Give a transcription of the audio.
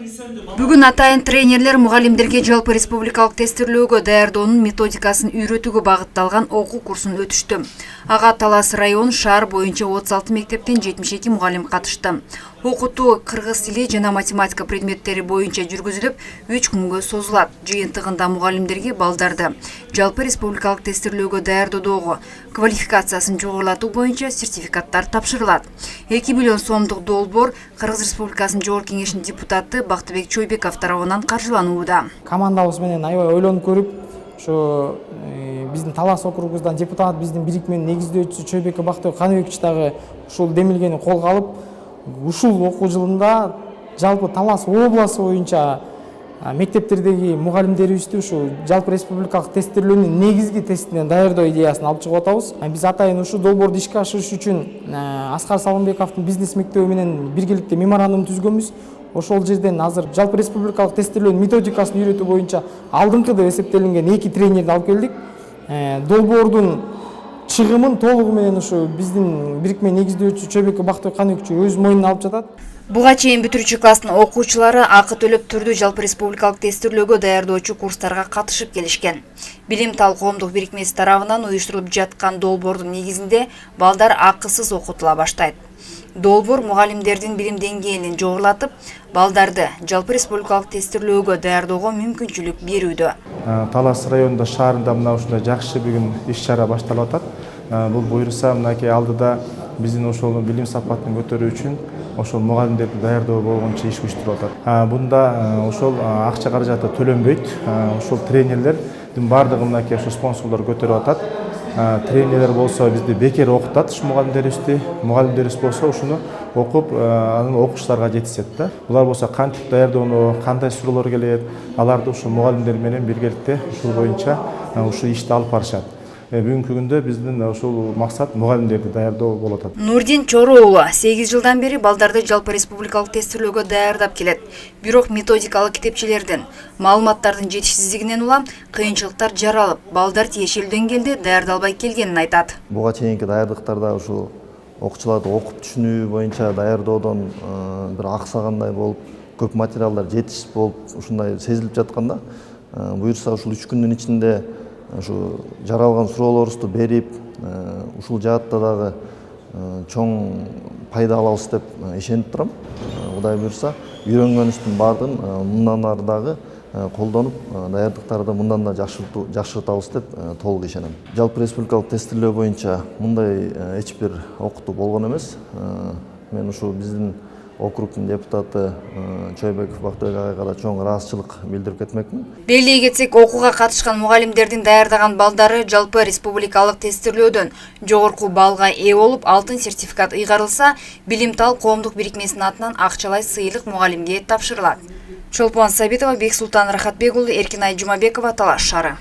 Бүгүн атайын тренерлер мугалимдерге жалпы республикалык тестирлөөгө даярдоонун методикасын үйрөтүүгө багытталган окуу курсун өтүштү. Ага Талас район шаар боюнча 36 мектептен 72 мугалим катышты. Окутуу кыргыз тили жана математика предметтери боюнча жүргүзүлүп, 3 күнгө созулат. Жыйынтыгында мугалимдерге балдарды жалпы республикалык тестирлөөгө даярдоодогу квалификациясын жогорулатуу боюнча сертификаттар тапшырылат. 2 миллион сомдук долбоор Кыргыз Республикасынын Жогорку Кеңешинин депутаты Бактыбек Чойбеков тарабынан каржыланууда. Командабыз менен аябай ойлонуп көрүп, ошо биздин Талас округубуздан депутат, биздин бирикменин негиздөөчүсү Чойбеков Бактыбек Каныбекович дагы ушул демилгени колго алып, ушул окуу жылында жалпы Талас областы боюнча мектептердеги мугалимдерибизди ушу жалпы республикалык тестирлөөнүн негизги тестинен даярдоо идеясын алып чыгып атабыз. Биз атайын ушу долбоорду ишке ашырыш үчүн Аскар Салымбековдун бизнес мектеби менен биргеликте меморандум түзгөнбүз. Ошол жерден азыр жалпы республикалык тестирлөөнүн методикасын үйрөтүү боюнча алдыңкы деп эсептелинген 2 тренерди алып келдик. Долбоордун чыгымын толугу менен ушу биздин бирикме негиздөөчүсү Чойбеков Бактыбек Каныбекович өз мойнуна алып жатат. Буга чейин бүтүрүүчү класстын окуучулары акы төлөп түрдүү жалпы республикалык тестирлөөгө даярдоочу курстарга катышып келишкен. Билим Тал коомдук бирикмеси тарабынан уюштурулуп жаткан долбоордун негизинде балдар акысыз окутула баштайт. Долбоор мугалимдердин билим деңгээлин жогорулатып, балдарды жалпы республикалык тестирлөөгө даярдоого мүмкүнчүлүк берүүдө. Талас районунда шаарында мына ушундай жакшы бүгүн иш-чара башталып атат. Бул буюрса мынакей алдыда биздин ошол билим сапатын көтөрүү үчүн ошол мугалимдерди даярдоо болгончо иш уюштуруп атат. Бунда ошол акча каражаты төлөнбөйт. Ошол тренерлердин баардыгы мынакей ошо спонсорлор көтөрүп атат. Тренерлер болсо бизди бекер окутат, ушу мугалимдерибиз болсо ушуну окуп, анын окуучуларга жеткизет да. Булар болсо кантип даярдоону, кандай суроолор келет, аларды ушу мугалимдер менен биргеликте ушул боюнча ушу ишти алып барышат. Бүгүнкү күндө биздин ошол максат мугалимдерди даярдоо болуп атат. Нурдин Чору уулу 8 жылдан бери балдарды жалпы республикалык тестирлөөгө даярдап келет. Бирок методикалык китепчелердин, маалыматтардын жетишсиздигинен улам кыйынчылыктар жаралып, балдар тиешелүү деңгээлде даярдалбай келгенин айтат. Буга чейинки даярдыктарда ушул окуучуларды окуп түшүнүү боюнча даярдоодон бир аксагандай болуп, көп материалдар жетишсиз болуп, ушундай сезилип жатканда, буюрса ушул 3 күндүн ичинде ушу жаралган суроолорубузду берип, ушул жаатта дагы чоң пайда алабыз деп ишенип турам. Кудай буюрса, үйрөнгөнүбүздүн баардыгын мындан ары дагы колдонуп, даярдыктарды мындан да жакшыртабыз деп толук ишенем. Жалпы республикалык тестирлөө боюнча мындай эч бир окутуу болгон эмес. Мен ушу биздин округдун депутаты Чойбеков Бактыбек агайга да чоң ыраазычылык билдирип кетмекмин. Белгилей кетсек, окууга катышкан мугалимдердин даярдаган балдары жалпы республикалык тестирлөөдөн жогорку баллга ээ болуп, алтын сертификат ыйгарылса, Билим Тал коомдук бирикмесинин атынан акчалай сыйлык мугалимге тапшырылат. Чолпон Сабитова, Бексултан Рахатбек уулу, Эркинай Жумабекова, Талас шаары.